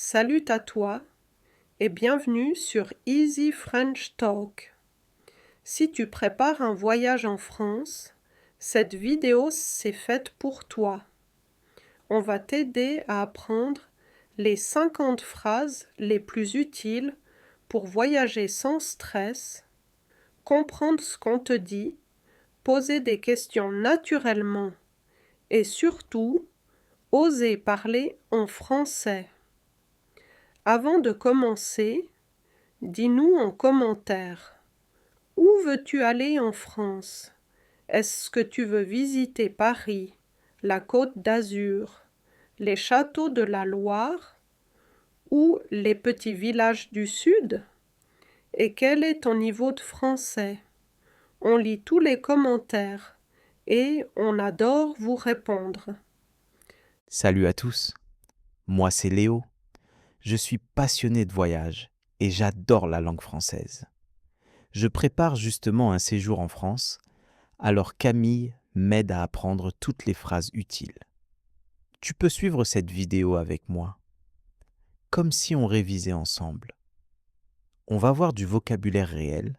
Salut à toi et bienvenue sur Easy French Talk. Si tu prépares un voyage en France, cette vidéo c'est faite pour toi. On va t'aider à apprendre les 50 phrases les plus utiles pour voyager sans stress, comprendre ce qu'on te dit, poser des questions naturellement et surtout oser parler en français. Avant de commencer, dis-nous en commentaire, où veux-tu aller en France? Est-ce que tu veux visiter Paris, la Côte d'Azur, les châteaux de la Loire ou les petits villages du Sud? Et quel est ton niveau de français? On lit tous les commentaires et on adore vous répondre. Salut à tous, moi c'est Léo. Je suis passionné de voyage et j'adore la langue française. Je prépare justement un séjour en France, alors Camille m'aide à apprendre toutes les phrases utiles. Tu peux suivre cette vidéo avec moi, comme si on révisait ensemble. On va voir du vocabulaire réel,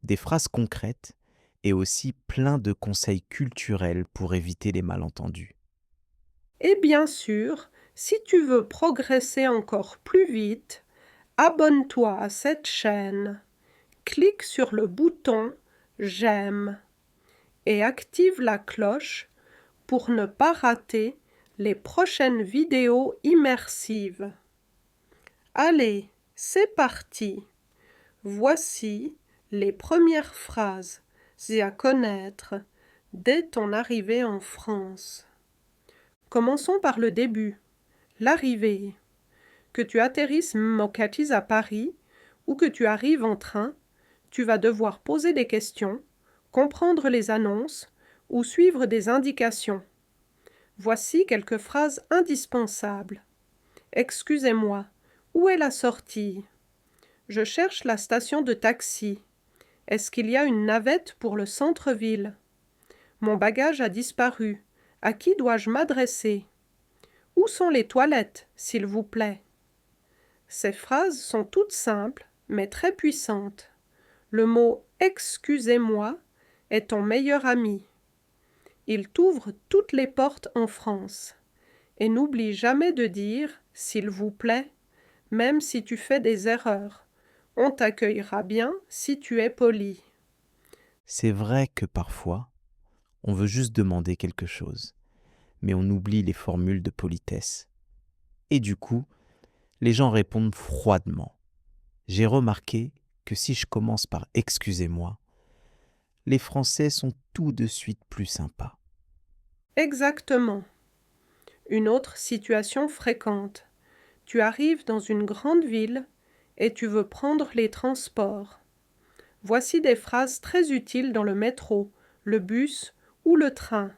des phrases concrètes et aussi plein de conseils culturels pour éviter les malentendus. Et bien sûr, si tu veux progresser encore plus vite, abonne-toi à cette chaîne, clique sur le bouton J'aime et active la cloche pour ne pas rater les prochaines vidéos immersives. Allez, c'est parti. Voici les premières phrases à connaître dès ton arrivée en France. Commençons par le début, l'arrivée. Que tu atterrisses Mokatis à Paris ou que tu arrives en train, tu vas devoir poser des questions, comprendre les annonces ou suivre des indications. Voici quelques phrases indispensables. Excusez-moi, où est la sortie? Je cherche la station de taxi. Est-ce qu'il y a une navette pour le centre-ville? Mon bagage a disparu. À qui dois-je m'adresser? Où sont les toilettes, s'il vous plaît? Ces phrases sont toutes simples, mais très puissantes. Le mot « excusez-moi » est ton meilleur ami. Il t'ouvre toutes les portes en France. Et n'oublie jamais de dire « s'il vous plaît », même si tu fais des erreurs. On t'accueillera bien si tu es poli. C'est vrai que parfois, on veut juste demander quelque chose, mais on oublie les formules de politesse. Et du coup, les gens répondent froidement. J'ai remarqué que si je commence par « excusez-moi », les Français sont tout de suite plus sympas. Exactement. Une autre situation fréquente. Tu arrives dans une grande ville et tu veux prendre les transports. Voici des phrases très utiles dans le métro, le bus ou le train.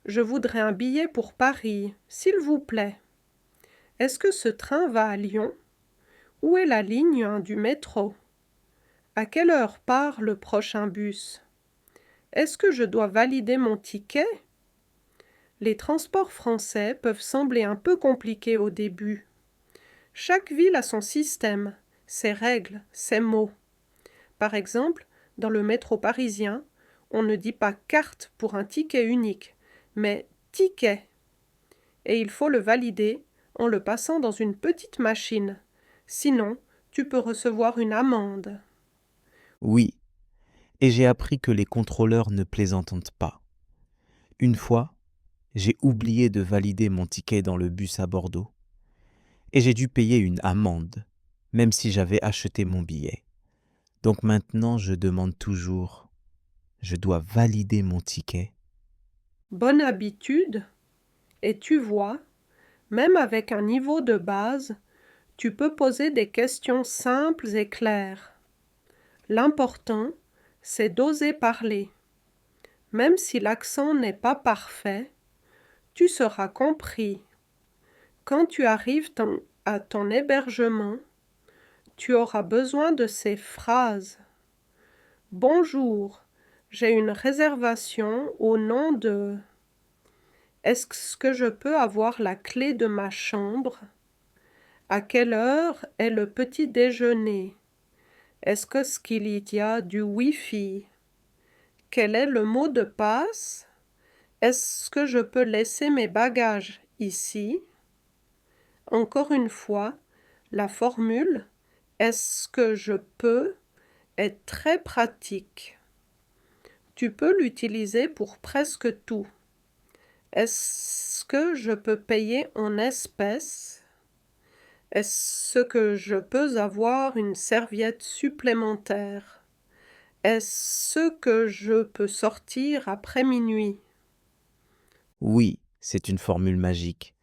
Je voudrais un billet pour Paris, s'il vous plaît. Est-ce que ce train va à Lyon? Où est la ligne 1 du métro? À quelle heure part le prochain bus? Est-ce que je dois valider mon ticket? Les transports français peuvent sembler un peu compliqués au début. Chaque ville a son système, ses règles, ses mots. Par exemple, dans le métro parisien, on ne dit pas carte pour un ticket unique, mais ticket. Et il faut le valider en le passant dans une petite machine. Sinon, tu peux recevoir une amende. Oui, et j'ai appris que les contrôleurs ne plaisantent pas. Une fois, j'ai oublié de valider mon ticket dans le bus à Bordeaux, et j'ai dû payer une amende, même si j'avais acheté mon billet. Donc maintenant, je demande toujours, je dois valider mon ticket. Bonne habitude. Et tu vois, même avec un niveau de base, tu peux poser des questions simples et claires. L'important, c'est d'oser parler. Même si l'accent n'est pas parfait, tu seras compris. Quand tu arrives à ton hébergement, tu auras besoin de ces phrases. Bonjour, j'ai une réservation au nom de... Est-ce que je peux avoir la clé de ma chambre? À quelle heure est le petit déjeuner? Est-ce qu'il y a du Wi-Fi? Quel est le mot de passe? Est-ce que je peux laisser mes bagages ici? Encore une fois, la formule est-ce que je peux est très pratique. Tu peux l'utiliser pour presque tout. Est-ce que je peux payer en espèces? Est-ce que je peux avoir une serviette supplémentaire? Est-ce que je peux sortir après minuit? Oui, c'est une formule magique.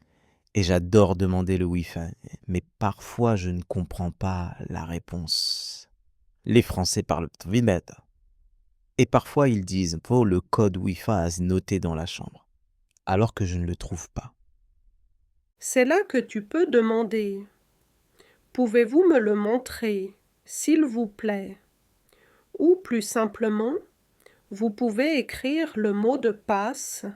Et j'adore demander le Wi-Fi, mais parfois je ne comprends pas la réponse. Les Français parlent vite. Et parfois ils disent faut le code Wi-Fi à se noter dans la chambre, alors que je ne le trouve pas. C'est là que tu peux demander. Pouvez-vous me le montrer, s'il vous plaît? Ou plus simplement, vous pouvez écrire le mot de passe.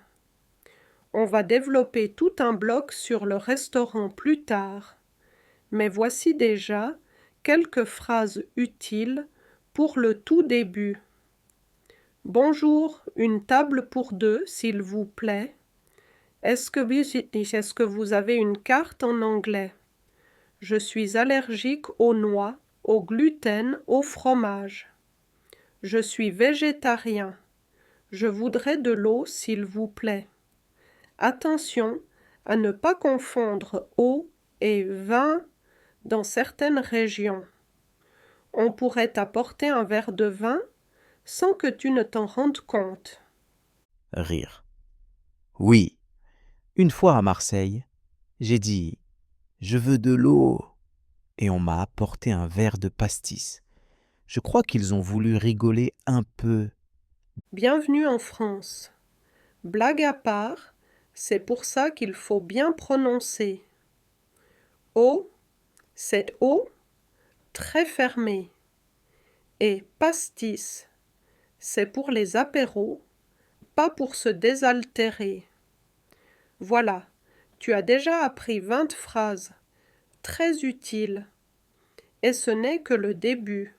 On va développer tout un bloc sur le restaurant plus tard, mais voici déjà quelques phrases utiles pour le tout début. Bonjour, une table pour deux, s'il vous plaît. Est-ce que vous avez une carte en anglais? Je suis allergique aux noix, au gluten, au fromage. Je suis végétarien. Je voudrais de l'eau, s'il vous plaît. Attention à ne pas confondre eau et vin dans certaines régions. On pourrait t'apporter un verre de vin sans que tu ne t'en rendes compte. Rire. Oui, une fois à Marseille, j'ai dit je veux de l'eau et on m'a apporté un verre de pastis. Je crois qu'ils ont voulu rigoler un peu. Bienvenue en France. Blague à part, c'est pour ça qu'il faut bien prononcer. Eau, c'est eau très fermée. Et pastis, c'est pour les apéros, pas pour se désaltérer. Voilà, tu as déjà appris 20 phrases, très utiles. Et ce n'est que le début.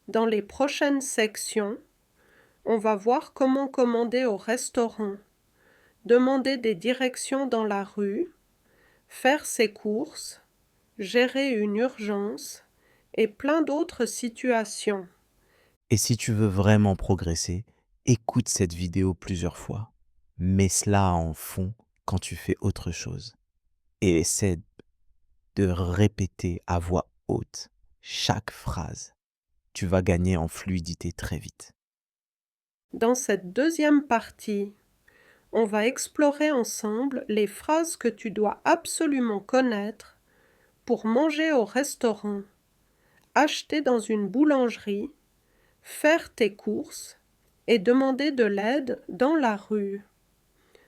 Dans les prochaines sections, on va voir comment commander au restaurant, demander des directions dans la rue, faire ses courses, gérer une urgence et plein d'autres situations. Et si tu veux vraiment progresser, écoute cette vidéo plusieurs fois. Mets cela en fond quand tu fais autre chose. Et essaie de répéter à voix haute chaque phrase. Tu vas gagner en fluidité très vite. Dans cette deuxième partie, on va explorer ensemble les phrases que tu dois absolument connaître pour manger au restaurant, acheter dans une boulangerie, faire tes courses et demander de l'aide dans la rue.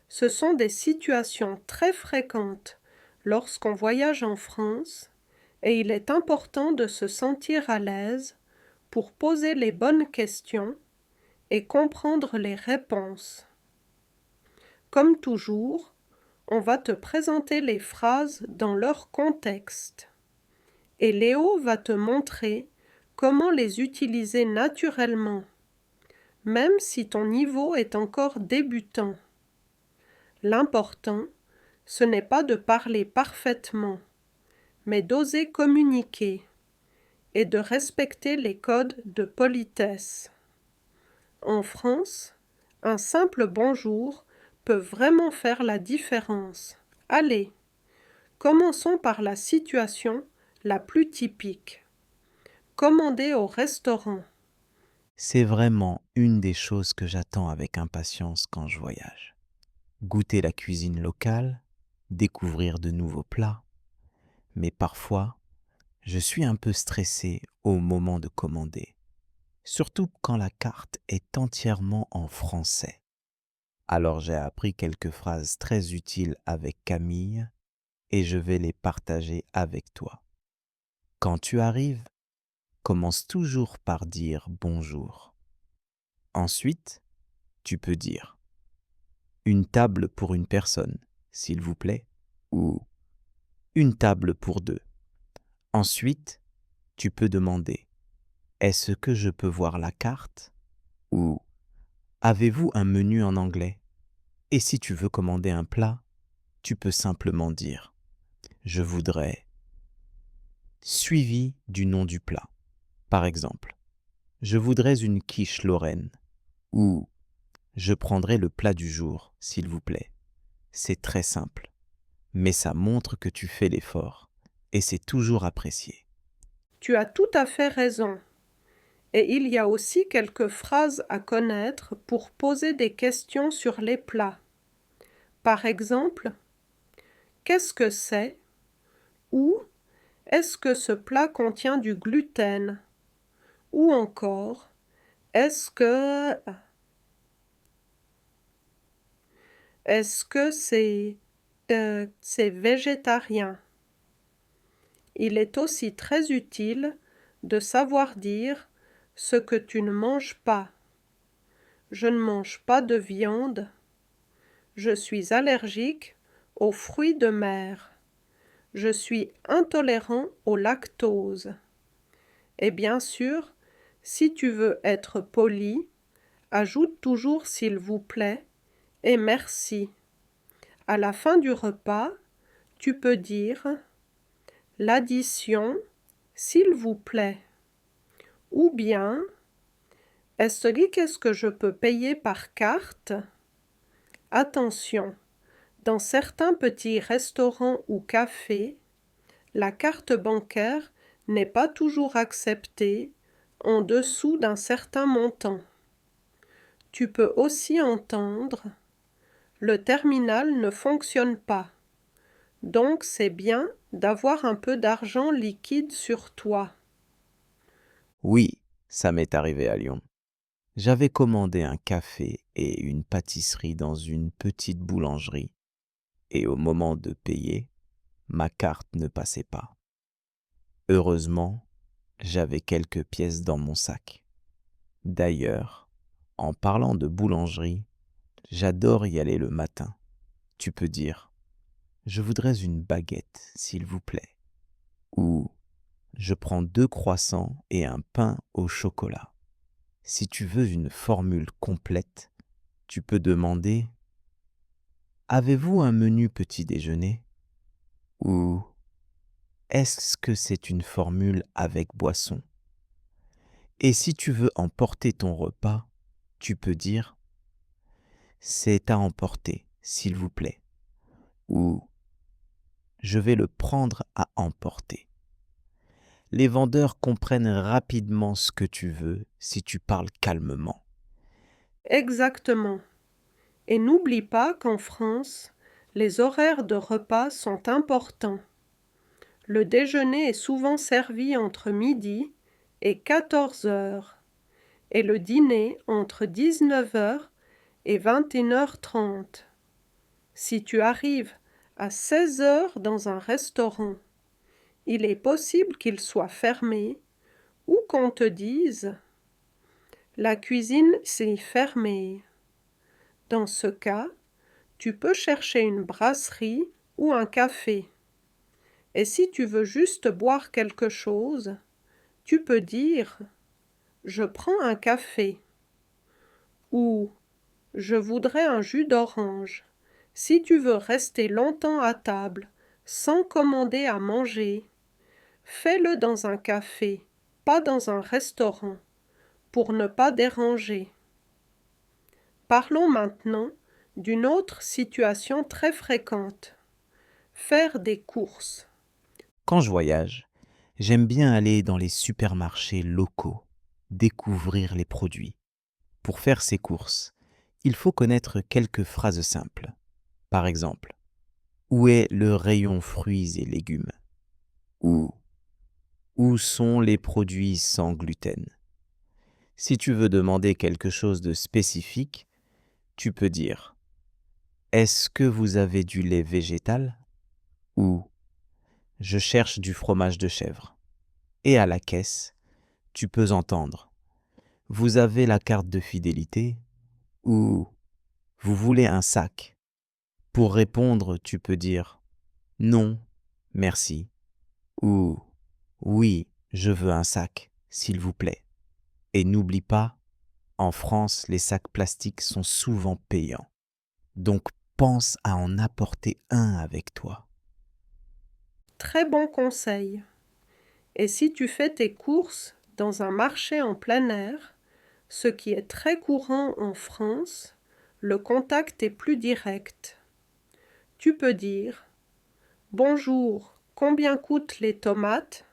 Ce sont des situations très fréquentes lorsqu'on voyage en France et il est important de se sentir à l'aise pour poser les bonnes questions et comprendre les réponses. Comme toujours, on va te présenter les phrases dans leur contexte. Et Léo va te montrer comment les utiliser naturellement, même si ton niveau est encore débutant. L'important, ce n'est pas de parler parfaitement, mais d'oser communiquer et de respecter les codes de politesse. En France, un simple bonjour peut vraiment faire la différence. Allez, commençons par la situation la plus typique. Commander au restaurant. C'est vraiment une des choses que j'attends avec impatience quand je voyage. Goûter la cuisine locale, découvrir de nouveaux plats. Mais parfois, je suis un peu stressé au moment de commander, surtout quand la carte est entièrement en français. Alors j'ai appris quelques phrases très utiles avec Camille et je vais les partager avec toi. Quand tu arrives, commence toujours par dire bonjour. Ensuite, tu peux dire une table pour une personne, s'il vous plaît, ou une table pour deux. Ensuite, tu peux demander « Est-ce que je peux voir la carte ?» ou « Avez-vous un menu en anglais ?» Et si tu veux commander un plat, tu peux simplement dire « Je voudrais » suivi du nom du plat. Par exemple, « Je voudrais une quiche lorraine » ou « Je prendrai le plat du jour, s'il vous plaît ». C'est très simple, mais ça montre que tu fais l'effort et c'est toujours apprécié. Tu as tout à fait raison. Et il y a aussi quelques phrases à connaître pour poser des questions sur les plats. Par exemple, qu'est-ce que c'est? Ou est-ce que ce plat contient du gluten? Ou encore, est-ce que c'est végétarien? Il est aussi très utile de savoir dire ce que tu ne manges pas. Je ne mange pas de viande. Je suis allergique aux fruits de mer. Je suis intolérant au lactose. Et bien sûr, si tu veux être poli, ajoute toujours s'il vous plaît et merci. À la fin du repas, tu peux dire l'addition, s'il vous plaît. Ou bien, qu'est-ce que je peux payer par carte? Attention, dans certains petits restaurants ou cafés, la carte bancaire n'est pas toujours acceptée en dessous d'un certain montant. Tu peux aussi entendre le terminal ne fonctionne pas. Donc c'est bien d'avoir un peu d'argent liquide sur toi. Oui, ça m'est arrivé à Lyon. J'avais commandé un café et une pâtisserie dans une petite boulangerie et au moment de payer, ma carte ne passait pas. Heureusement, j'avais quelques pièces dans mon sac. D'ailleurs, en parlant de boulangerie, j'adore y aller le matin. Tu peux dire « Je voudrais une baguette, s'il vous plaît » ou « Je prends 2 croissants et un pain au chocolat ». Si tu veux une formule complète, tu peux demander « Avez-vous un menu petit déjeuner ?» ou « Est-ce que c'est une formule avec boisson ?» Et si tu veux emporter ton repas, tu peux dire « C'est à emporter, s'il vous plaît » ou « Je vais le prendre à emporter ». Les vendeurs comprennent rapidement ce que tu veux si tu parles calmement. Exactement. Et n'oublie pas qu'en France, les horaires de repas sont importants. Le déjeuner est souvent servi entre midi et 14 heures et le dîner entre 19 heures et 21h30. Si tu arrives à 16 heures dans un restaurant, il est possible qu'il soit fermé ou qu'on te dise « La cuisine s'est fermée ». Dans ce cas, tu peux chercher une brasserie ou un café. Et si tu veux juste boire quelque chose, tu peux dire « Je prends un café » ou « Je voudrais un jus d'orange ». Si tu veux rester longtemps à table sans commander à manger, fais-le dans un café, pas dans un restaurant, pour ne pas déranger. Parlons maintenant d'une autre situation très fréquente. Faire des courses. Quand je voyage, j'aime bien aller dans les supermarchés locaux, découvrir les produits. Pour faire ces courses, il faut connaître quelques phrases simples. Par exemple, où est le rayon fruits et légumes? Ou où sont les produits sans gluten? Si tu veux demander quelque chose de spécifique, tu peux dire est-ce que vous avez du lait végétal? Ou je cherche du fromage de chèvre. Et à la caisse, tu peux entendre vous avez la carte de fidélité? Ou vous voulez un sac? Pour répondre, tu peux dire non, merci. Ou Oui, je veux un sac, s'il vous plaît. Et n'oublie pas, en France, les sacs plastiques sont souvent payants. Donc pense à en apporter un avec toi. Très bon conseil. Et si tu fais tes courses dans un marché en plein air, ce qui est très courant en France, le contact est plus direct. Tu peux dire Bonjour, combien coûtent les tomates?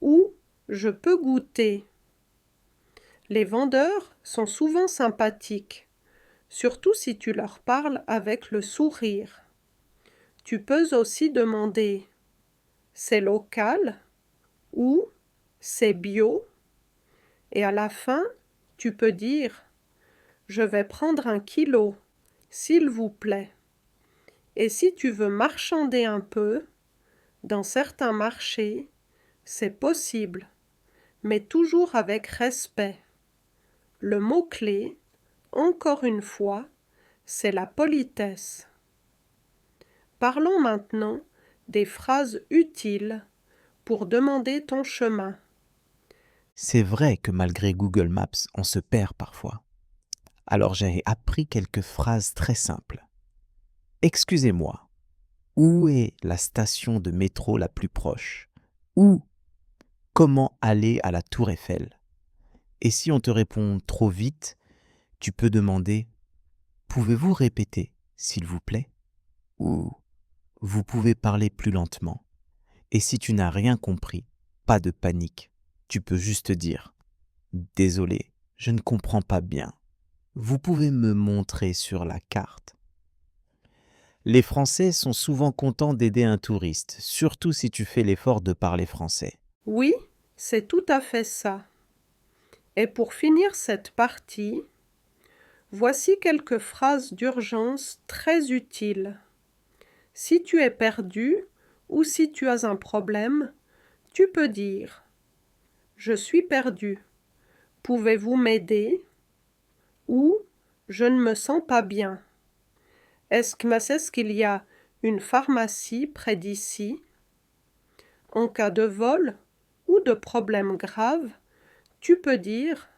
Ou je peux goûter. Les vendeurs sont souvent sympathiques, surtout si tu leur parles avec le sourire. Tu peux aussi demander C'est local ou c'est bio? Et à la fin, tu peux dire Je vais prendre 1 kilo, s'il vous plaît. Et si tu veux marchander un peu, dans certains marchés, c'est possible, mais toujours avec respect. Le mot-clé, encore une fois, c'est la politesse. Parlons maintenant des phrases utiles pour demander ton chemin. C'est vrai que malgré Google Maps, on se perd parfois. Alors j'ai appris quelques phrases très simples. Excusez-moi, où est la station de métro la plus proche? Ou comment aller à la Tour Eiffel? Et si on te répond trop vite, tu peux demander pouvez-vous répéter, s'il vous plaît? Ou vous pouvez parler plus lentement. Et si tu n'as rien compris, pas de panique. Tu peux juste dire désolé, je ne comprends pas bien. Vous pouvez me montrer sur la carte? Les Français sont souvent contents d'aider un touriste, surtout si tu fais l'effort de parler français. Oui, c'est tout à fait ça. Et pour finir cette partie, voici quelques phrases d'urgence très utiles. Si tu es perdu ou si tu as un problème, tu peux dire Je suis perdu. Pouvez-vous m'aider? Ou Je ne me sens pas bien. Est-ce qu'il y a une pharmacie près d'ici? En cas de vol ou de problème grave, tu peux dire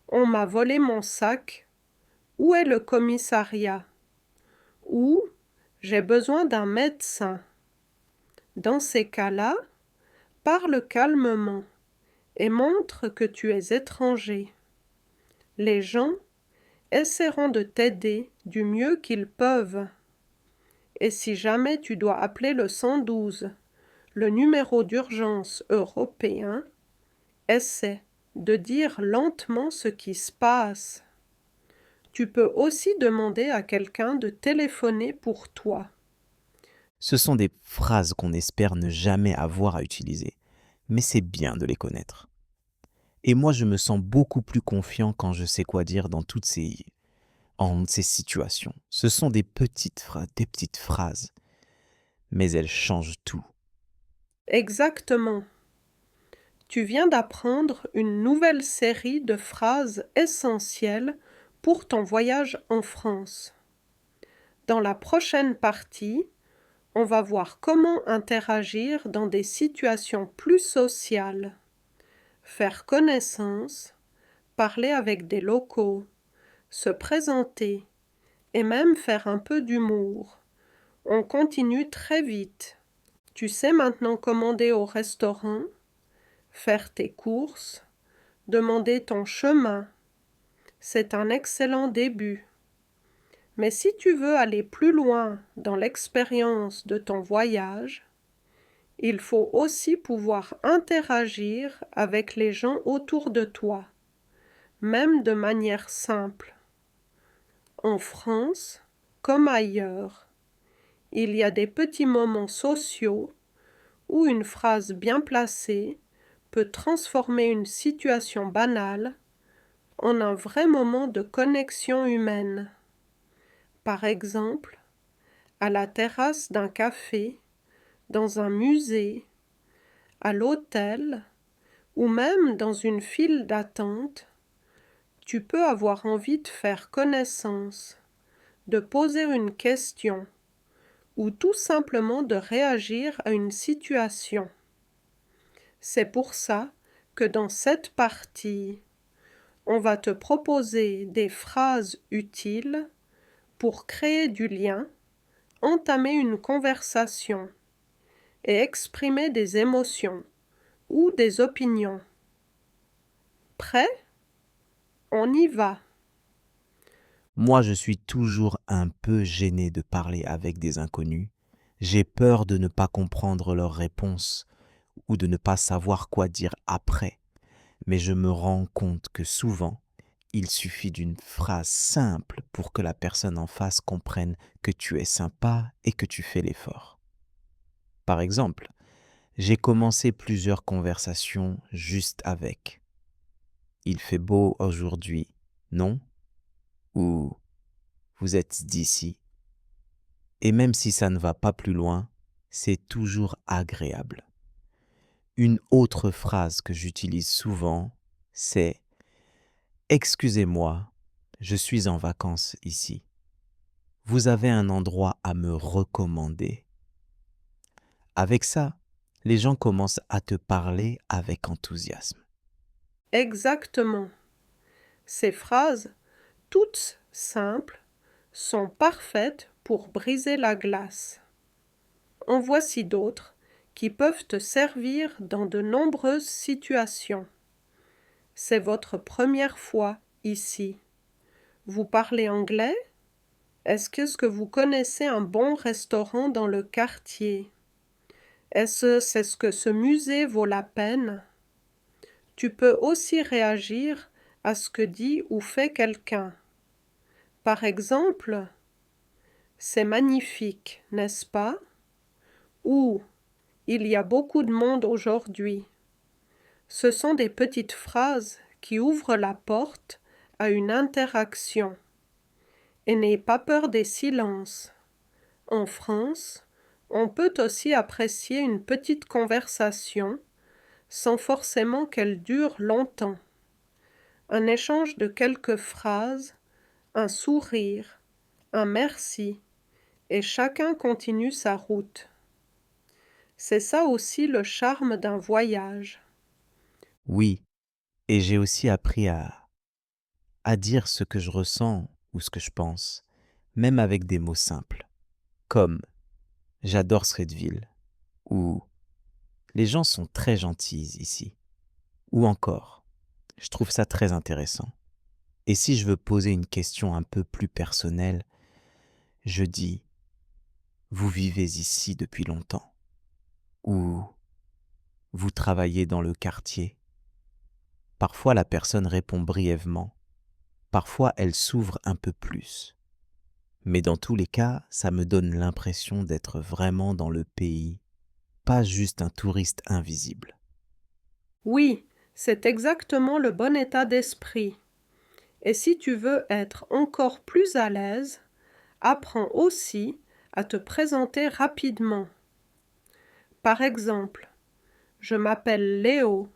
On m'a volé mon sac. Où est le commissariat? Ou J'ai besoin d'un médecin. Dans ces cas-là, parle calmement et montre que tu es étranger. Les gens essaieront de t'aider du mieux qu'ils peuvent. Et si jamais tu dois appeler le 112, le numéro d'urgence européen, essaie de dire lentement ce qui se passe. Tu peux aussi demander à quelqu'un de téléphoner pour toi. Ce sont des phrases qu'on espère ne jamais avoir à utiliser, mais c'est bien de les connaître. Et moi, je me sens beaucoup plus confiant quand je sais quoi dire en ces situations. Ce sont des petites phrases, mais elles changent tout. Exactement. Tu viens d'apprendre une nouvelle série de phrases essentielles pour ton voyage en France. Dans la prochaine partie, on va voir comment interagir dans des situations plus sociales, faire connaissance, parler avec des locaux, se présenter et même faire un peu d'humour. On continue très vite. Tu sais maintenant commander au restaurant, faire tes courses, demander ton chemin. C'est un excellent début. Mais si tu veux aller plus loin dans l'expérience de ton voyage, il faut aussi pouvoir interagir avec les gens autour de toi, même de manière simple. En France, comme ailleurs, il y a des petits moments sociaux où une phrase bien placée peut transformer une situation banale en un vrai moment de connexion humaine. Par exemple, à la terrasse d'un café, dans un musée, à l'hôtel ou même dans une file d'attente, tu peux avoir envie de faire connaissance, de poser une question ou tout simplement de réagir à une situation. C'est pour ça que dans cette partie, on va te proposer des phrases utiles pour créer du lien, entamer une conversation et exprimer des émotions ou des opinions. Prêt? On y va. Moi, je suis toujours un peu gêné de parler avec des inconnus. J'ai peur de ne pas comprendre leurs réponses ou de ne pas savoir quoi dire après. Mais je me rends compte que souvent, il suffit d'une phrase simple pour que la personne en face comprenne que tu es sympa et que tu fais l'effort. Par exemple, j'ai commencé plusieurs conversations juste avec « Il fait beau aujourd'hui, non ?» ou « Vous êtes d'ici ?» Et même si ça ne va pas plus loin, c'est toujours agréable. Une autre phrase que j'utilise souvent, c'est « Excusez-moi, je suis en vacances ici. Vous avez un endroit à me recommander ?» Avec ça, les gens commencent à te parler avec enthousiasme. Exactement. Ces phrases, toutes simples, sont parfaites pour briser la glace. En voici d'autres qui peuvent te servir dans de nombreuses situations. C'est votre première fois ici. Vous parlez anglais? Est-ce que vous connaissez un bon restaurant dans le quartier? Est-ce que ce musée vaut la peine? Tu peux aussi réagir à ce que dit ou fait quelqu'un. Par exemple, c'est magnifique, n'est-ce pas? Ou il y a beaucoup de monde aujourd'hui. Ce sont des petites phrases qui ouvrent la porte à une interaction. Et n'ayez pas peur des silences. En France, on peut aussi apprécier une petite conversation sans forcément qu'elle dure longtemps. Un échange de quelques phrases, un sourire, un merci, et chacun continue sa route. C'est ça aussi le charme d'un voyage. Oui, et j'ai aussi appris à dire ce que je ressens ou ce que je pense, même avec des mots simples, comme « J'adore cette ville » ou « Les gens sont très gentils ici » ou encore « Je trouve ça très intéressant ». Et si je veux poser une question un peu plus personnelle, je dis « Vous vivez ici depuis longtemps » ou « Vous travaillez dans le quartier ». Parfois la personne répond brièvement, parfois elle s'ouvre un peu plus. Mais dans tous les cas, ça me donne l'impression d'être vraiment dans le pays, pas juste un touriste invisible. Oui, c'est exactement le bon état d'esprit. Et si tu veux être encore plus à l'aise, apprends aussi à te présenter rapidement. Par exemple, je m'appelle Léo,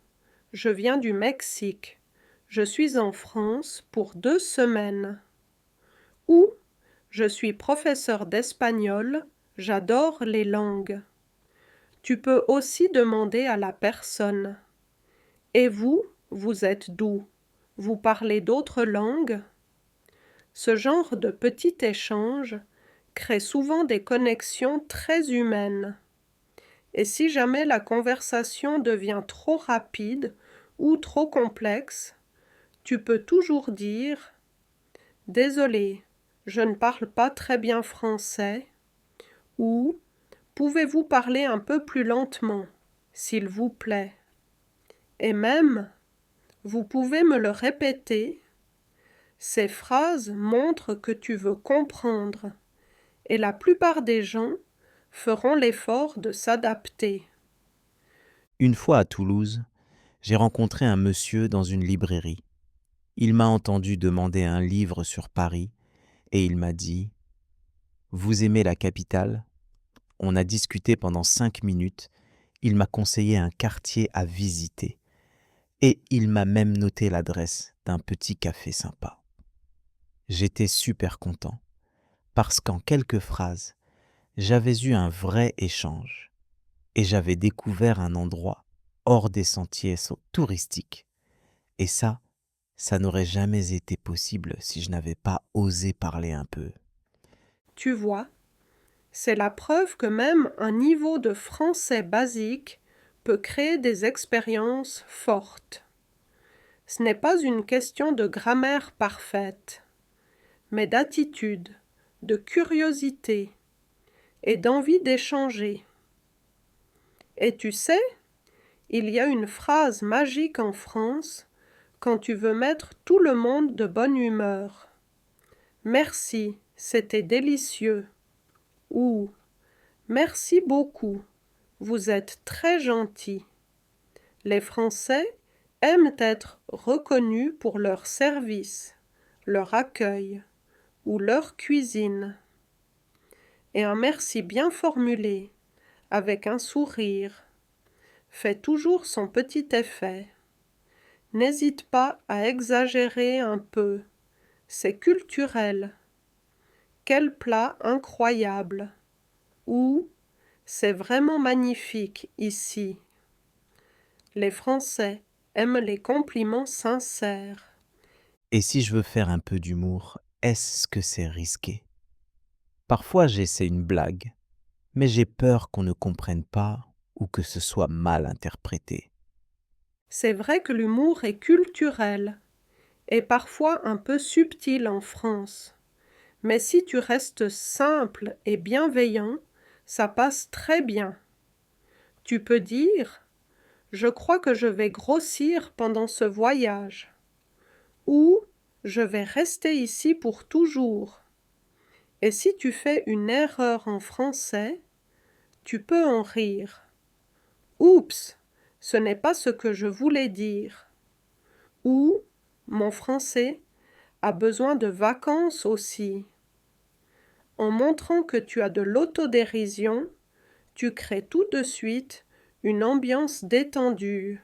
je viens du Mexique, je suis en France pour 2 semaines. Ou je suis professeur d'espagnol, j'adore les langues. Tu peux aussi demander à la personne. Et vous, vous êtes d'où? Vous parlez d'autres langues? Ce genre de petit échange crée souvent des connexions très humaines. Et si jamais la conversation devient trop rapide ou trop complexe, tu peux toujours dire « Désolé, je ne parle pas très bien français » ou « Pouvez-vous parler un peu plus lentement, s'il vous plaît ?» Et même, vous pouvez me le répéter. Ces phrases montrent que tu veux comprendre, et la plupart des gens feront l'effort de s'adapter. Une fois à Toulouse, j'ai rencontré un monsieur dans une librairie. Il m'a entendu demander un livre sur Paris et il m'a dit « Vous aimez la capitale ?» On a discuté pendant 5 minutes, il m'a conseillé un quartier à visiter et il m'a même noté l'adresse d'un petit café sympa. J'étais super content parce qu'en quelques phrases, j'avais eu un vrai échange et j'avais découvert un endroit hors des sentiers touristiques. Et ça n'aurait jamais été possible si je n'avais pas osé parler un peu. Tu vois, c'est la preuve que même un niveau de français basique peut créer des expériences fortes. Ce n'est pas une question de grammaire parfaite, mais d'attitude, de curiosité et d'envie d'échanger. Et tu sais, il y a une phrase magique en France quand tu veux mettre tout le monde de bonne humeur. Merci, c'était délicieux. Ou merci beaucoup, vous êtes très gentil. Les Français aiment être reconnus pour leur service, leur accueil ou leur cuisine. Et un merci bien formulé, avec un sourire, fait toujours son petit effet. N'hésite pas à exagérer un peu, c'est culturel. Quel plat incroyable! Ou c'est vraiment magnifique ici. Les Français aiment les compliments sincères. Et si je veux faire un peu d'humour, est-ce que c'est risqué? Parfois j'essaie une blague, mais j'ai peur qu'on ne comprenne pas ou que ce soit mal interprété. C'est vrai que l'humour est culturel et parfois un peu subtil en France. Mais si tu restes simple et bienveillant, ça passe très bien. Tu peux dire: je crois que je vais grossir pendant ce voyage. Ou je vais rester ici pour toujours. Et si tu fais une erreur en français, tu peux en rire. Oups, ce n'est pas ce que je voulais dire. Ou mon français a besoin de vacances aussi. En montrant que tu as de l'autodérision, tu crées tout de suite une ambiance détendue.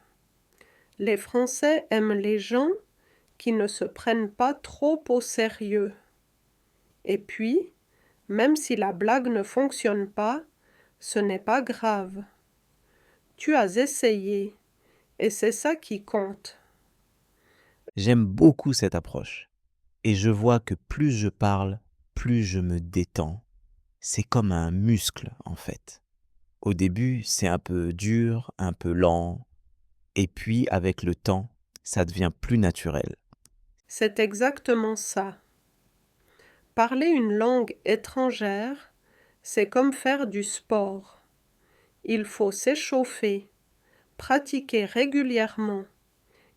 Les Français aiment les gens qui ne se prennent pas trop au sérieux. Et puis, même si la blague ne fonctionne pas, ce n'est pas grave. Tu as essayé, et c'est ça qui compte. J'aime beaucoup cette approche. Et je vois que plus je parle, plus je me détends. C'est comme un muscle, en fait. Au début, c'est un peu dur, un peu lent, et puis avec le temps, ça devient plus naturel. C'est exactement ça. Parler une langue étrangère, c'est comme faire du sport. Il faut s'échauffer, pratiquer régulièrement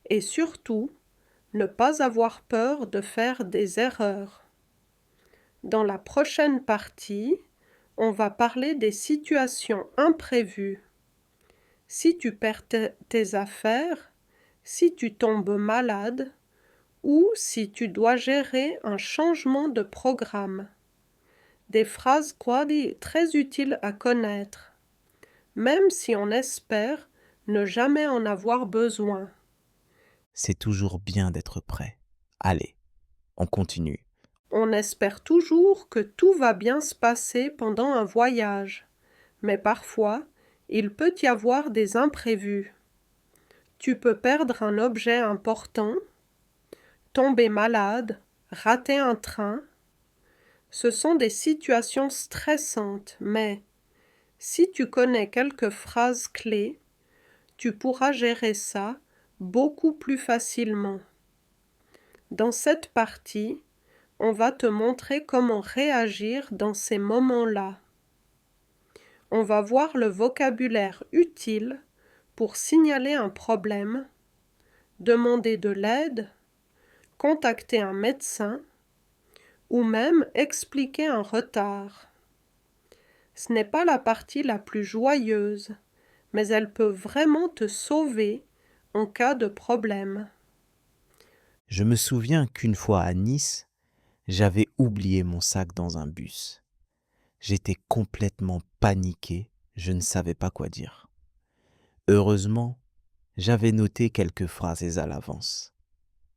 et surtout ne pas avoir peur de faire des erreurs. Dans la prochaine partie, on va parler des situations imprévues. Si tu perds tes affaires, si tu tombes malade ou si tu dois gérer un changement de programme. Des phrases quasi très utiles à connaître, même si on espère ne jamais en avoir besoin. C'est toujours bien d'être prêt. Allez, on continue. On espère toujours que tout va bien se passer pendant un voyage, mais parfois, il peut y avoir des imprévus. Tu peux perdre un objet important, tomber malade, rater un train. Ce sont des situations stressantes, mais si tu connais quelques phrases clés, tu pourras gérer ça beaucoup plus facilement. Dans cette partie, on va te montrer comment réagir dans ces moments-là. On va voir le vocabulaire utile pour signaler un problème, demander de l'aide, contacter un médecin ou même expliquer un retard. Ce n'est pas la partie la plus joyeuse, mais elle peut vraiment te sauver en cas de problème. Je me souviens qu'une fois à Nice, j'avais oublié mon sac dans un bus. J'étais complètement paniqué, je ne savais pas quoi dire. Heureusement, j'avais noté quelques phrases à l'avance.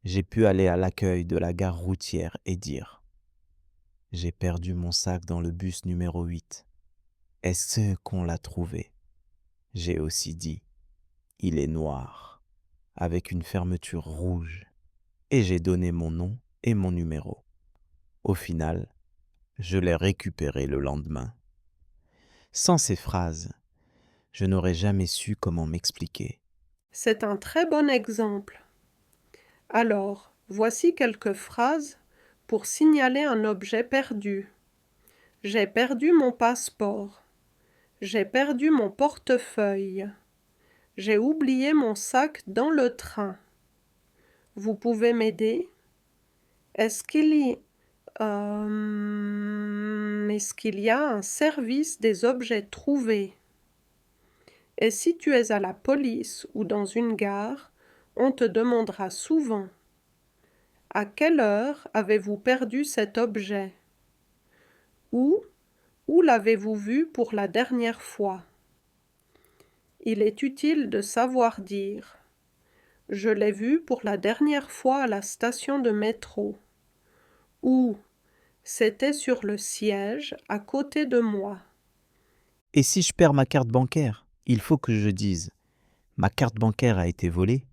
J'ai pu aller à l'accueil de la gare routière et dire: j'ai perdu mon sac dans le bus numéro 8. Est-ce qu'on l'a trouvé? J'ai aussi dit: Il est noir, avec une fermeture rouge, et j'ai donné mon nom et mon numéro. Au final, je l'ai récupéré le lendemain. Sans ces phrases, je n'aurais jamais su comment m'expliquer. C'est un très bon exemple. Alors, voici quelques phrases pour signaler un objet perdu. J'ai perdu mon passeport. J'ai perdu mon portefeuille. J'ai oublié mon sac dans le train. Vous pouvez m'aider? Est-ce qu'il y a un service des objets trouvés? Et si tu es à la police ou dans une gare, on te demandera souvent: à quelle heure avez-vous perdu cet objet? Ou où l'avez-vous vu pour la dernière fois? Il est utile de savoir dire: je l'ai vu pour la dernière fois à la station de métro. Ou c'était sur le siège à côté de moi. Et si je perds ma carte bancaire, il faut que je dise « ma carte bancaire a été volée »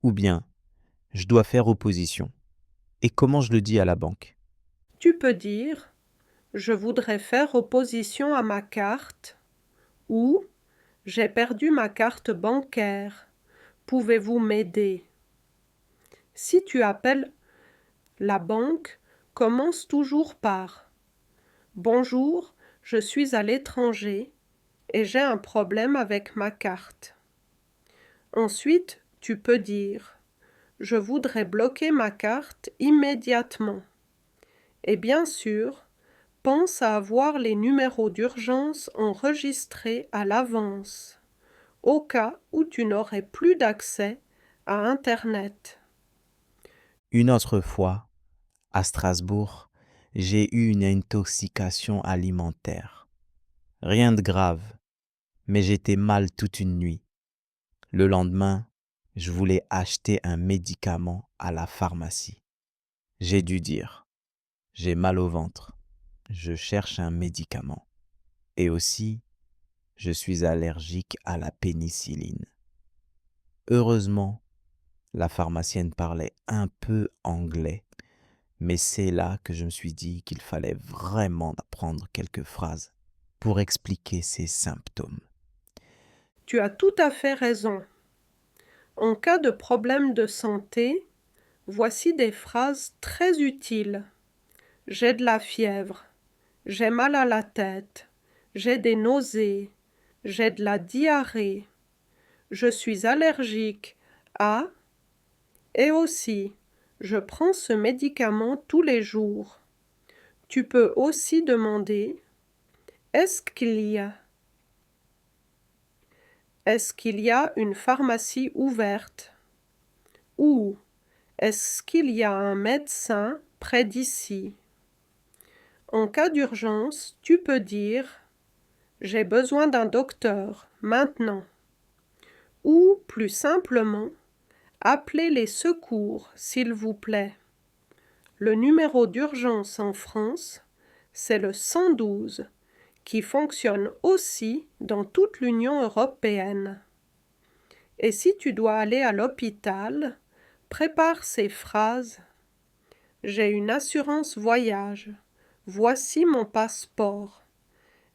ou bien « je dois faire opposition ». Et comment je le dis à la banque? Tu peux dire: je voudrais faire opposition à ma carte. Ou j'ai perdu ma carte bancaire. Pouvez-vous m'aider? Si tu appelles la banque, commence toujours par: bonjour, je suis à l'étranger et j'ai un problème avec ma carte. Ensuite, tu peux dire: je voudrais bloquer ma carte immédiatement. Et bien sûr, pense à avoir les numéros d'urgence enregistrés à l'avance, au cas où tu n'aurais plus d'accès à Internet. Une autre fois, à Strasbourg, j'ai eu une intoxication alimentaire. Rien de grave, mais j'étais mal toute une nuit. Le lendemain, je voulais acheter un médicament à la pharmacie. J'ai dû dire: j'ai mal au ventre, je cherche un médicament. Et aussi, je suis allergique à la pénicilline. Heureusement, la pharmacienne parlait un peu anglais, mais c'est là que je me suis dit qu'il fallait vraiment apprendre quelques phrases pour expliquer ces symptômes. Tu as tout à fait raison. En cas de problème de santé, voici des phrases très utiles. J'ai de la fièvre. J'ai mal à la tête. J'ai des nausées. J'ai de la diarrhée. Je suis allergique à... Et aussi, je prends ce médicament tous les jours. Tu peux aussi demander: Est-ce qu'il y a Est-ce qu'il y a une pharmacie ouverte? Ou est-ce qu'il y a un médecin près d'ici? En cas d'urgence, tu peux dire: j'ai besoin d'un docteur, maintenant. Ou, plus simplement, appelez les secours, s'il vous plaît. Le numéro d'urgence en France, c'est le 112, qui fonctionne aussi dans toute l'Union européenne. Et si tu dois aller à l'hôpital, prépare ces phrases: j'ai une assurance voyage. Voici mon passeport.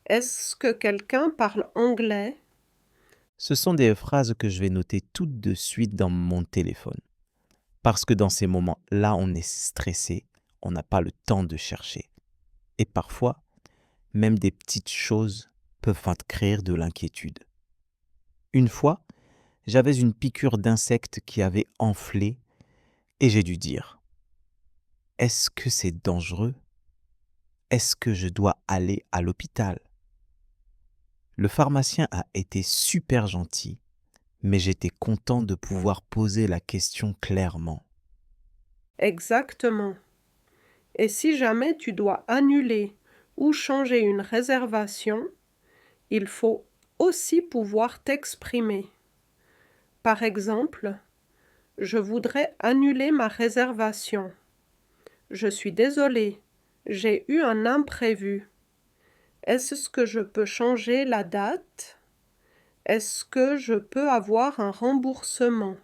Est-ce que quelqu'un parle anglais? Ce sont des phrases que je vais noter tout de suite dans mon téléphone. Parce que dans ces moments-là, on est stressé, on n'a pas le temps de chercher. Et parfois, même des petites choses peuvent créer de l'inquiétude. Une fois, j'avais une piqûre d'insecte qui avait enflé et j'ai dû dire: est-ce que c'est dangereux? Est-ce que je dois aller à l'hôpital? Le pharmacien a été super gentil, mais j'étais content de pouvoir poser la question clairement. Exactement. Et si jamais tu dois annuler ou changer une réservation, il faut aussi pouvoir t'exprimer. Par exemple, je voudrais annuler ma réservation. Je suis désolée, j'ai eu un imprévu. Est-ce que je peux changer la date? Est-ce que je peux avoir un remboursement?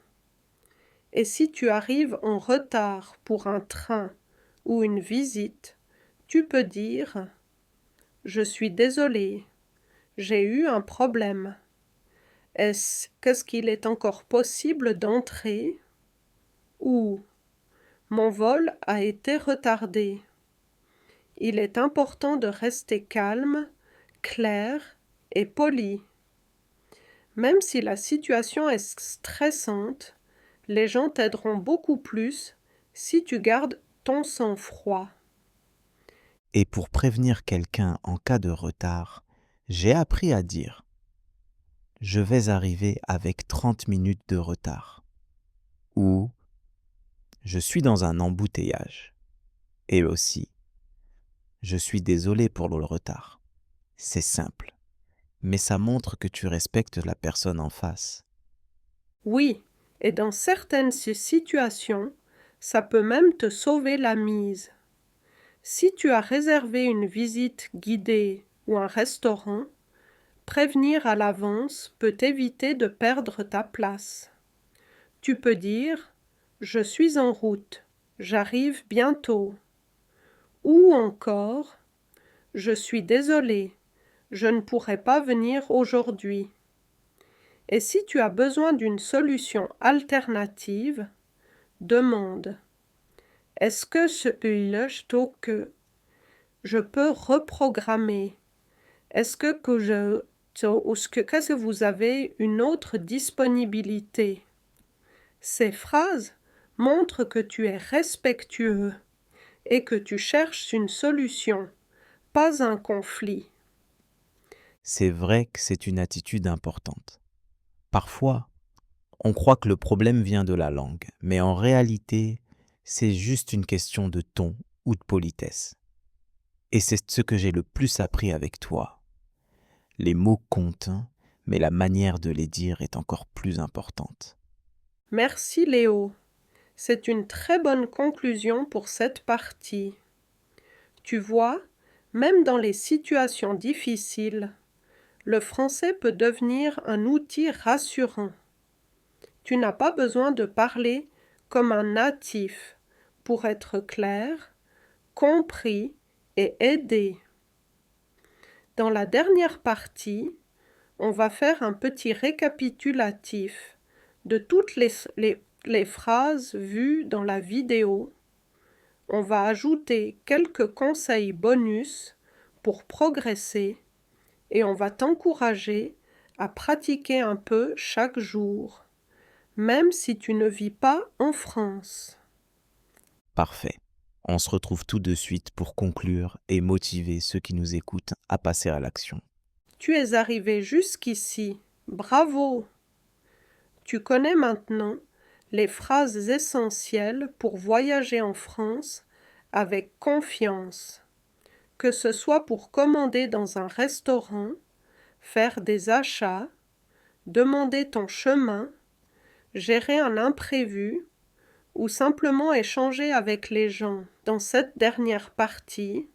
Et si tu arrives en retard pour un train ou une visite, tu peux dire « Je suis désolé, j'ai eu un problème. Qu'est-ce qu'il est encore possible d'entrer? » Ou « Mon vol a été retardé. » Il est important de rester calme, clair et poli. Même si la situation est stressante, les gens t'aideront beaucoup plus si tu gardes ton sang-froid. Et pour prévenir quelqu'un en cas de retard, j'ai appris à dire « Je vais arriver avec 30 minutes de retard » ou « Je suis dans un embouteillage » et aussi « Je suis désolé pour le retard ». C'est simple, mais ça montre que tu respectes la personne en face. Oui, et dans certaines situations, ça peut même te sauver la mise. Si tu as réservé une visite guidée ou un restaurant, prévenir à l'avance peut t'éviter de perdre ta place. Tu peux dire « Je suis en route, j'arrive bientôt » ou encore « Je suis désolé, je ne pourrai pas venir aujourd'hui ». Et si tu as besoin d'une solution alternative, demande « Est-ce que je peux reprogrammer? Est-ce que vous avez une autre disponibilité ?» Ces phrases montrent que tu es respectueux et que tu cherches une solution, pas un conflit. C'est vrai que c'est une attitude importante. Parfois, on croit que le problème vient de la langue, mais en réalité, c'est juste une question de ton ou de politesse. Et c'est ce que j'ai le plus appris avec toi. Les mots comptent, mais la manière de les dire est encore plus importante. Merci Léo. C'est une très bonne conclusion pour cette partie. Tu vois, même dans les situations difficiles, le français peut devenir un outil rassurant. Tu n'as pas besoin de parler comme un natif pour être clair, compris et aidé. Dans la dernière partie, on va faire un petit récapitulatif de toutes les phrases vues dans la vidéo. On va ajouter quelques conseils bonus pour progresser et on va t'encourager à pratiquer un peu chaque jour, même si tu ne vis pas en France. Parfait. On se retrouve tout de suite pour conclure et motiver ceux qui nous écoutent à passer à l'action. Tu es arrivé jusqu'ici. Bravo! Tu connais maintenant les phrases essentielles pour voyager en France avec confiance, que ce soit pour commander dans un restaurant, faire des achats, demander ton chemin, gérer un imprévu ou simplement échanger avec les gens. Dans cette dernière partie,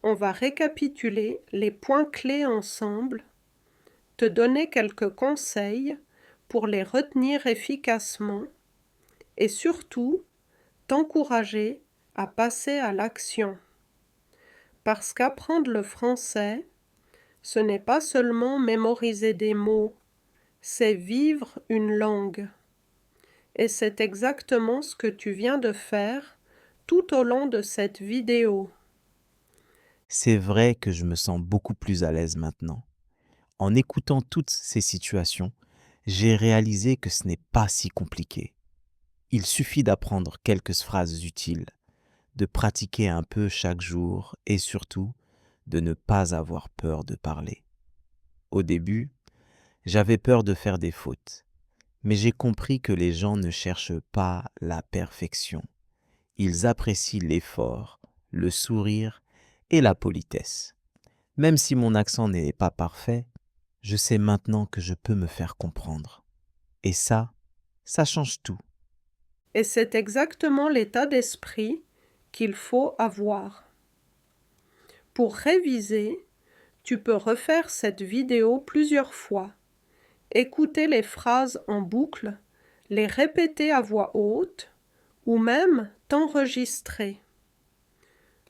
on va récapituler les points clés ensemble, te donner quelques conseils pour les retenir efficacement et surtout t'encourager à passer à l'action. Parce qu'apprendre le français, ce n'est pas seulement mémoriser des mots, c'est vivre une langue. Et c'est exactement ce que tu viens de faire tout au long de cette vidéo. C'est vrai que je me sens beaucoup plus à l'aise maintenant. En écoutant toutes ces situations, j'ai réalisé que ce n'est pas si compliqué. Il suffit d'apprendre quelques phrases utiles, de pratiquer un peu chaque jour et surtout de ne pas avoir peur de parler. Au début, j'avais peur de faire des fautes, mais j'ai compris que les gens ne cherchent pas la perfection. Ils apprécient l'effort, le sourire et la politesse. Même si mon accent n'est pas parfait, je sais maintenant que je peux me faire comprendre. Et ça change tout. Et c'est exactement l'état d'esprit qu'il faut avoir. Pour réviser, tu peux refaire cette vidéo plusieurs fois écouter les phrases en boucle, les répéter à voix haute ou même t'enregistrer.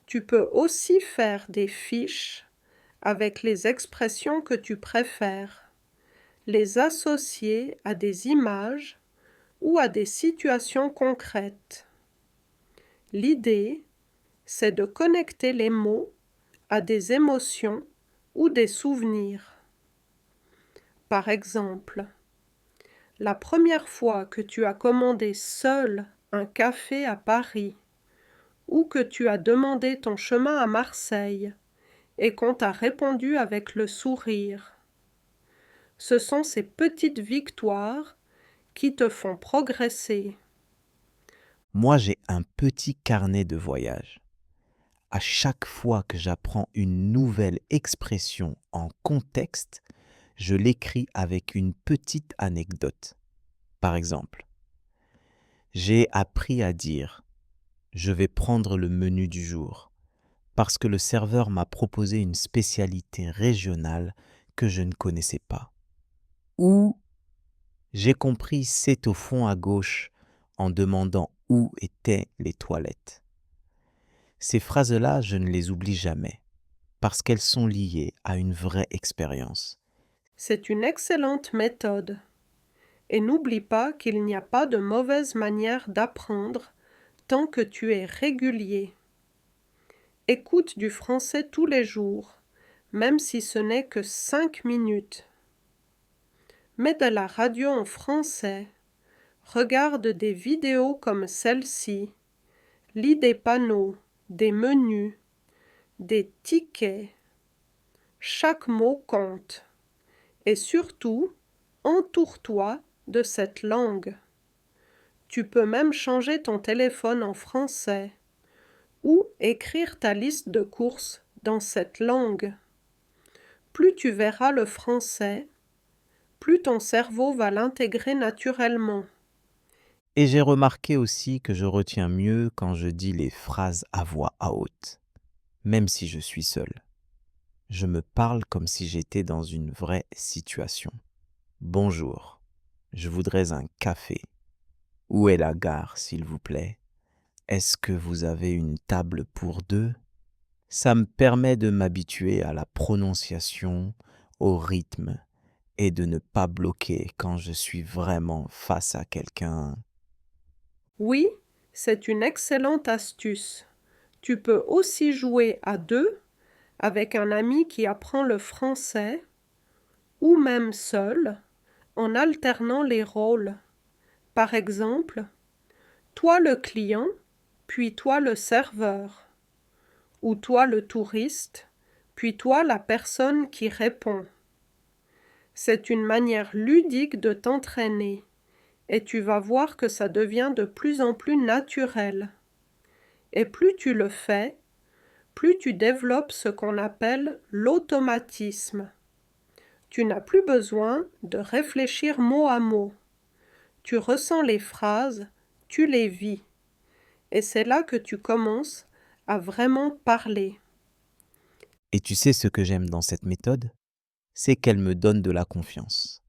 Tu peux aussi faire des fiches avec les expressions que tu préfères, les associer à des images ou à des situations concrètes. L'idée, c'est de connecter les mots à des émotions ou des souvenirs. Par exemple, la première fois que tu as commandé seul un café à Paris ou que tu as demandé ton chemin à Marseille et qu'on t'a répondu avec le sourire. Ce sont ces petites victoires qui te font progresser. Moi, j'ai un petit carnet de voyage. À chaque fois que j'apprends une nouvelle expression en contexte, je l'écris avec une petite anecdote. Par exemple, j'ai appris à dire « Je vais prendre le menu du jour » parce que le serveur m'a proposé une spécialité régionale que je ne connaissais pas. Ou j'ai compris « C'est au fond à gauche » en demandant où étaient les toilettes. Ces phrases-là, je ne les oublie jamais parce qu'elles sont liées à une vraie expérience. C'est une excellente méthode. Et n'oublie pas qu'il n'y a pas de mauvaise manière d'apprendre tant que tu es régulier. Écoute du français tous les jours, même si ce n'est que 5 minutes. Mets de la radio en français. Regarde des vidéos comme celle-ci. Lis des panneaux, des menus, des tickets. Chaque mot compte. Et surtout, entoure-toi de cette langue. Tu peux même changer ton téléphone en français ou écrire ta liste de courses dans cette langue. Plus tu verras le français, plus ton cerveau va l'intégrer naturellement. Et j'ai remarqué aussi que je retiens mieux quand je dis les phrases à voix haute, même si je suis seul. Je me parle comme si j'étais dans une vraie situation. Bonjour, je voudrais un café. Où est la gare, s'il vous plaît? Est-ce que vous avez une table pour deux? Ça me permet de m'habituer à la prononciation, au rythme et de ne pas bloquer quand je suis vraiment face à quelqu'un. Oui, c'est une excellente astuce. Tu peux aussi jouer à deux avec un ami qui apprend le français ou même seul en alternant les rôles. Par exemple, toi le client, puis toi le serveur, ou toi le touriste, puis toi la personne qui répond. C'est une manière ludique de t'entraîner, et tu vas voir que ça devient de plus en plus naturel. Et plus tu le fais, plus tu développes ce qu'on appelle l'automatisme. Tu n'as plus besoin de réfléchir mot à mot. Tu ressens les phrases, tu les vis. Et c'est là que tu commences à vraiment parler. Et tu sais ce que j'aime dans cette méthode? C'est qu'elle me donne de la confiance.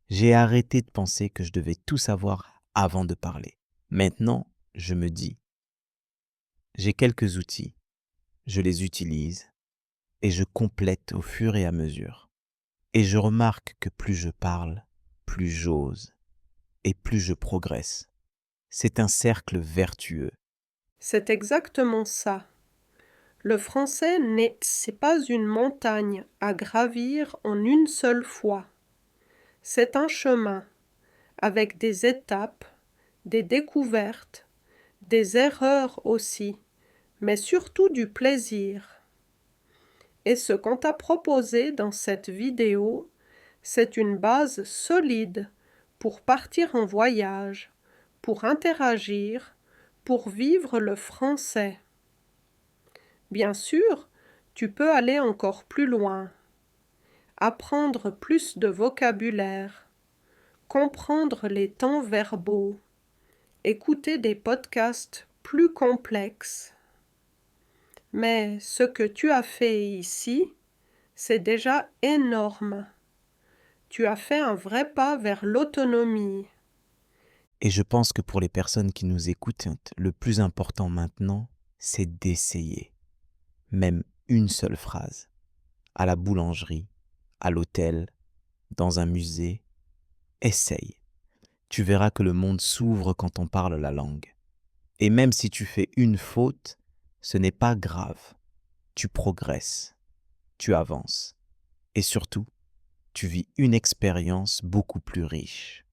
J'ai arrêté de penser que je devais tout savoir avant de parler. Maintenant, je me dis, j'ai quelques outils, je les utilise et je complète au fur et à mesure. Et je remarque que plus je parle, plus j'ose et plus je progresse. C'est un cercle vertueux. C'est exactement ça. Le français c'est pas une montagne à gravir en une seule fois. C'est un chemin avec des étapes, des découvertes, des erreurs aussi, mais surtout du plaisir. Et ce qu'on t'a proposé dans cette vidéo, c'est une base solide pour partir en voyage, pour interagir, pour vivre le français. Bien sûr, tu peux aller encore plus loin, apprendre plus de vocabulaire, comprendre les temps verbaux, écouter des podcasts plus complexes. Mais ce que tu as fait ici, c'est déjà énorme. Tu as fait un vrai pas vers l'autonomie. Et je pense que pour les personnes qui nous écoutent, le plus important maintenant, c'est d'essayer. Même une seule phrase. À la boulangerie, à l'hôtel, dans un musée. Essaye. Tu verras que le monde s'ouvre quand on parle la langue. Et même si tu fais une faute, ce n'est pas grave. Tu progresses, tu avances. Et surtout, tu vis une expérience beaucoup plus riche.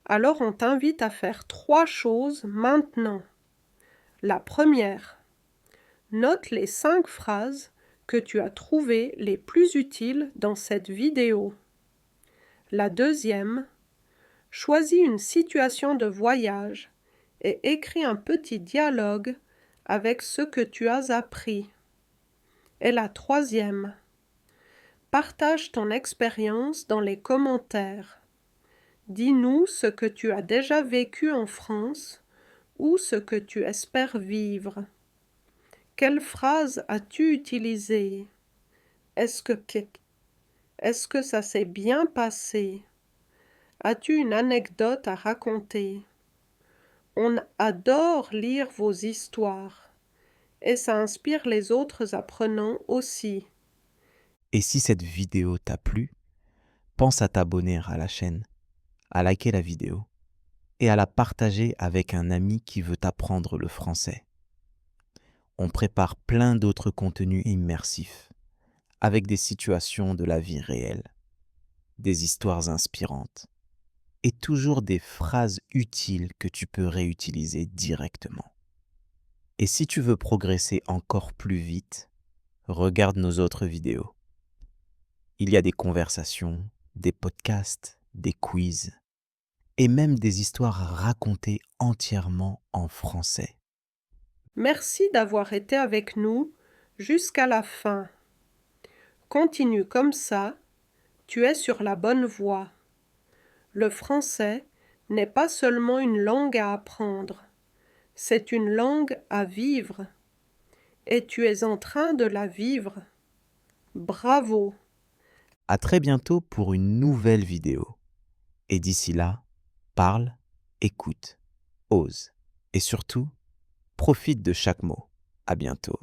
Alors on t'invite à faire 3 choses maintenant. La première, note les 5 phrases que tu as trouvées les plus utiles dans cette vidéo. La deuxième, choisis une situation de voyage et écris un petit dialogue avec ce que tu as appris. Et la troisième, partage ton expérience dans les commentaires. Dis-nous ce que tu as déjà vécu en France ou ce que tu espères vivre. Quelle phrase as-tu utilisée? Est-ce que ça s'est bien passé? As-tu une anecdote à raconter? On adore lire vos histoires et ça inspire les autres apprenants aussi. Et si cette vidéo t'a plu, pense à t'abonner à la chaîne, à liker la vidéo et à la partager avec un ami qui veut apprendre le français. On prépare plein d'autres contenus immersifs, avec des situations de la vie réelle, des histoires inspirantes et toujours des phrases utiles que tu peux réutiliser directement. Et si tu veux progresser encore plus vite, regarde nos autres vidéos. Il y a des conversations, des podcasts, des quiz et même des histoires racontées entièrement en français. Merci d'avoir été avec nous jusqu'à la fin. Continue comme ça, tu es sur la bonne voie. Le français n'est pas seulement une langue à apprendre, c'est une langue à vivre. Et tu es en train de la vivre. Bravo! À très bientôt pour une nouvelle vidéo. Et d'ici là, parle, écoute, ose et surtout, profite de chaque mot. À bientôt.